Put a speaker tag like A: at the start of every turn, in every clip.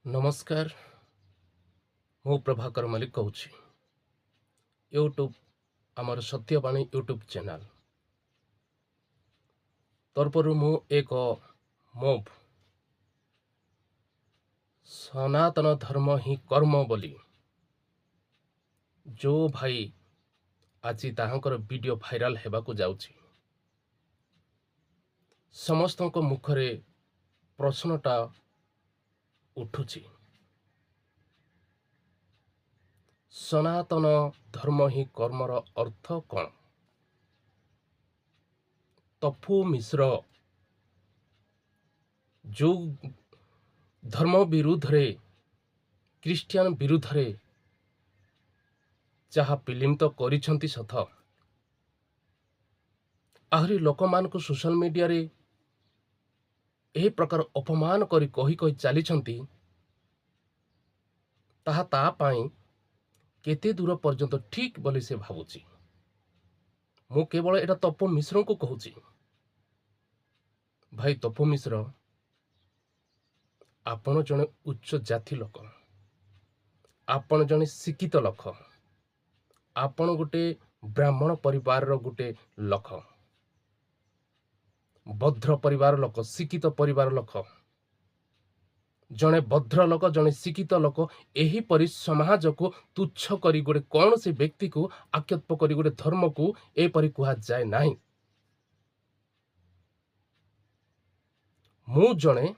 A: नमस्कार। मु प्रभाकर मलिक कहूँ यूट्यूब आमर सत्यवाणी यूट्यूब चैनल तरफर मु एक मुव सनातन धर्म ही कर्म बोली जो भाई आज ताहंकर वीडियो भाइराल हेबाकु जाउछि समस्त मुखरे प्रश्नटा उठुछि सनातन धर्म ही कर्मर अर्थ कौन। तफु मिश्र जो धर्म विरुद्ध रे ख्रीस्टियन विरुद्ध रे जहाँ फिल्म तो करिछंती सथ आहरी लोक मान को सोशल मीडिया रे एही प्रकार अपमान करी कही कही चलीछंती ताहा ता पाई केते दूर पर्यंत ठीक बोली से भावुची। मु केवल एटा तपु मिश्र को कहूची भाई तपु मिश्र आपण जने उच्च जाति लोक, आपण जने शिक्षित लोक, आपण गोटे ब्राह्मण परिवार रो गोटे लोक, भद्र परिवार लोक, शिक्षित परिवार लोक, जने भद्र लोक जने शिक्षित लोक एही परि समाज को तुच्छ करी गोटे कौन से व्यक्ति को आक्षेप करी गोटे धर्म को ए परि कुहा जाए नाही। मु जने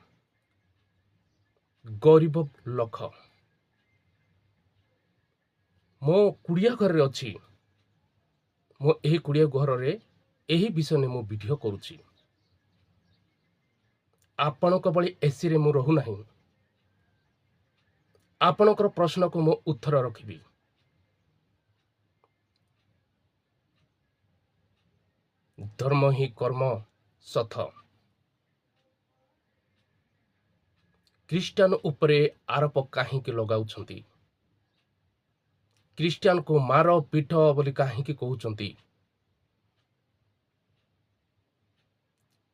A: गरीब लोक मो कुड़िया घर रे अछि मो एही कुड़िया घर रे एही विषय ने मु वीडियो करूची। आपणक बळी एसी रे मु रहू नाही। आपणकर प्रश्न को मो उत्तर रखिबी। धर्म ही कर्म सथ ख्रीस्टान उपरे आरोप काहींकि लगाउछंती, ख्रीस्टान को मार पीठ बोली काहींकि कहउछंती।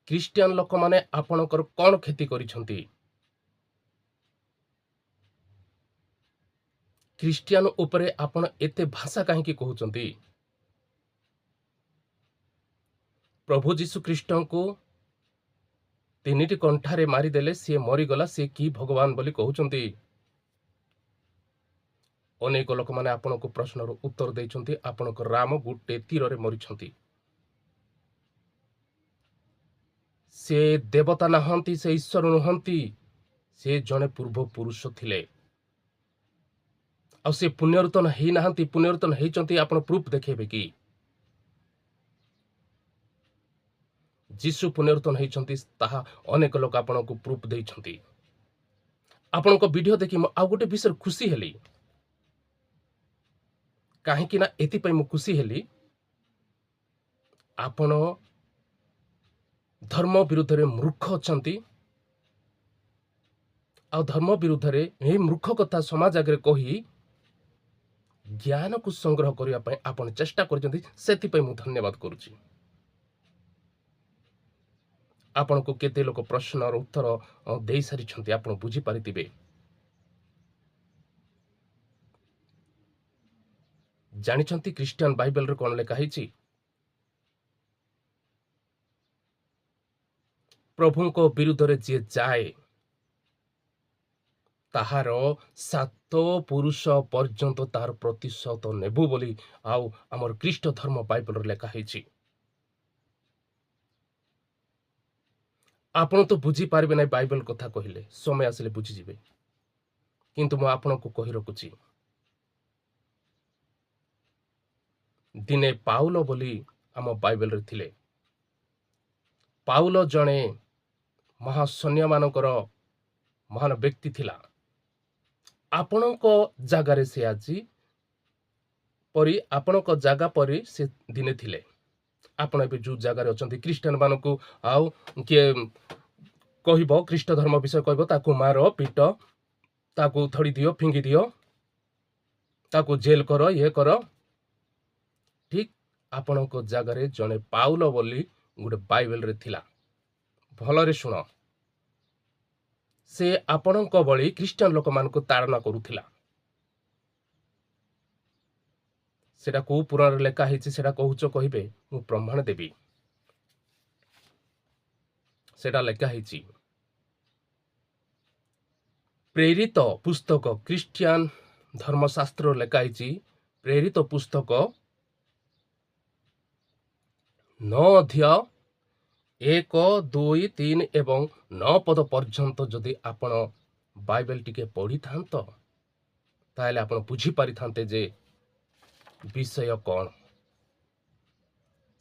A: ख्रीस्टान लोक माने आपणकर कौन क्षति करिछंती। ख्रीस्टान उपरे आपण एते भाषा काहींकि कहउछंती। प्रभु जीशु ख्रीस्ट को तीनिटी कंठारे मारिदेले सी मरीगला सी कि भगवान बोली कहउछंती। अनेक लोक माने आपण को प्रश्न उत्तर देइछंती आपण को राम गुटे तीर रे मरिछंती। से देवता नहंती, से ईश्वर नहंती, से जने पूर्व पुरुष थिले आ से पुण्यर्तन हेई नहंती। पुण्यर्तन हेइचंती आपण प्रूफ देखेबे कि जीशु पुनर्तन होइछंती ताहा अनेक लोक आपण को प्रूफ देइछंती। आपण को वीडियो देखि म आ गोटे विषय खुशी हेली काहे कि ना एति पई म खुशी हेली आपण धर्म विरुद्ध रे मूर्ख अछंती आ धर्म विरुद्ध रे ए मूर्ख कथा समाज आगे कही ज्ञान को संग्रह करिया पई आपण चेष्टा करछंती। सेति पई म धन्यवाद करूची। आपण को केते लोक प्रश्न और उत्तर देई सारी छंती आपण बुझी पारितिबे। जानि छंती क्रिश्चियन बाइबल रे कोन लेखा हिची प्रभु को विरुद्ध रे जे जाए ताहार 7 पुरुष पर्यंत तार प्रतिशत नेबु बोली आउ हमर ख्रीष्ट धर्म बाइबल रे लेखा हिची। आपण तो बुझी पारबे नै बाइबल कथा कहिले समय आसले बुझी जिवे, किंतु म आपण को कहि रखुची दिने पाउलो बोली आम बाइबल रे थिले। पाउलो जणे महासैन्य मानकर महान व्यक्ति थिला। आपणक जागारे से आजी परी आपणक जागा परी से दिने थिले। आपण ए जो जगार अछंती क्रिश्चियन मानकू आउ के कहबो ख्रीष्ट धर्म विषय कहबो ताकू मार पीट ताकू थड़ी दियो फिंगी दियो ताकू जेल करो ये करो। ठीक आपणक जगार जने पाउलो बोली गोटे बाइबल रे थिला। भलरे सुनो ସେ ଆପଣଙ୍କ ଭଳି ଖ୍ରୀଷ୍ଟିଆନ ଲୋକମାନଙ୍କୁ ତାଡ଼ନା କରୁଥିଲା। ସେଟା କୋଉ ପୁରାଣରେ ଲେଖା ହେଇଛି ସେଟା କହୁଛ କହିବେ, ମୁଁ ପ୍ରମାଣ ଦେବି। ସେଟା ଲେଖା ହେଇଛି ପ୍ରେରିତ ପୁସ୍ତକ, ଖ୍ରୀଷ୍ଟିଆନ ଧର୍ମଶାସ୍ତ୍ର ଲେଖା ହେଇଛି ପ୍ରେରିତ ପୁସ୍ତକ 9 ଅଧ୍ୟାୟ 1, 2, 3 ଏବଂ 9 ପଦ ପର୍ଯ୍ୟନ୍ତ ଯଦି ଆପଣ ବାଇବେଲ ଟିକେ ପଢ଼ିଥାନ୍ତ ତାହେଲେ ଆପଣ ବୁଝିପାରିଥାନ୍ତେ ଯେ ବିଷୟ କ'ଣ।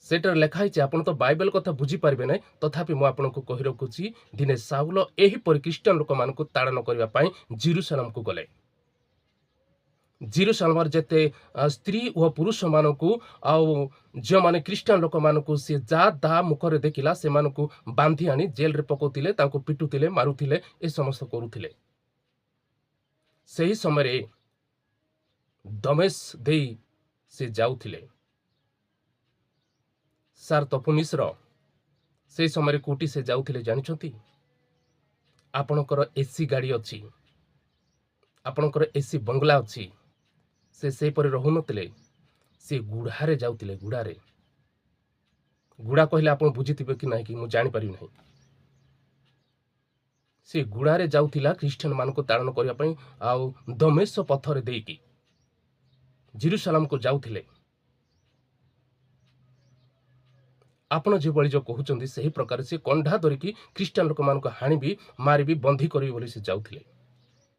A: ସେଟାରେ ଲେଖା ହେଇଛି, ଆପଣ ତ ବାଇବେଲ କଥା ବୁଝିପାରିବେ ନାହିଁ, ତଥାପି ମୁଁ ଆପଣଙ୍କୁ କହି ରଖୁଛି, ଦିନେ ସାଉଲ ଏହିପରି ଖ୍ରୀଷ୍ଟିଆନ ଲୋକମାନଙ୍କୁ ତାଡ଼ନ କରିବା ପାଇଁ ଜେରୁସାଲେମକୁ ଗଲେ। ଜେରୁସାଲେମର ଯେତେ ସ୍ତ୍ରୀ ଓ ପୁରୁଷମାନଙ୍କୁ ଆଉ ଯେଉଁମାନେ ଖ୍ରୀଷ୍ଟିଆନ ଲୋକମାନଙ୍କୁ ସେ ଯାହା ତାହା ମୁଖରେ ଦେଖିଲା ସେମାନଙ୍କୁ ବାନ୍ଧି ଆଣି ଜେଲରେ ପକାଉଥିଲେ, ତାଙ୍କୁ ପିଟୁଥିଲେ, ମାରୁଥିଲେ, ଏ ସମସ୍ତ କରୁଥିଲେ। ସେହି ସମୟରେ ଦମେଶ ଦେଇ ସେ ଯାଉଥିଲେ। ସାର୍ ତପୁନିସ୍ର ସେହି ସମୟରେ କୋଉଠି ସେ ଯାଉଥିଲେ ଜାଣିଛନ୍ତି? ଆପଣଙ୍କର ଏସି ଗାଡ଼ି ଅଛି, ଆପଣଙ୍କର ଏସି ବଙ୍ଗଲା ଅଛି, ସେ ସେହିପରି ରହୁନଥିଲେ, ସେ ଗୁଡ଼ାରେ ଯାଉଥିଲେ। ଗୁଡ଼ା କହିଲେ ଆପଣ ବୁଝିଥିବେ କି ନାହିଁ କି ମୁଁ ଜାଣିପାରିବି ନାହିଁ। ସେ ଗୁଡ଼ାରେ ଯାଉଥିଲା ଖ୍ରୀଷ୍ଟିଆନ ମାନଙ୍କୁ ତାଡ଼ନ କରିବା ପାଇଁ, ଆଉ ଦମେଶ ପଥରେ ଦେଇକି ଜେରୁସାଲେମକୁ ଯାଉଥିଲେ। ଆପଣ ଯେଭଳି ଯେଉଁ କହୁଛନ୍ତି ସେହି ପ୍ରକାର ସେ କଣ୍ଢା ଧରିକି ଖ୍ରୀଷ୍ଟିଆନ ଲୋକମାନଙ୍କୁ ହାଣିବି, ମାରିବି, ବନ୍ଦୀ କରିବି ବୋଲି ସେ ଯାଉଥିଲେ।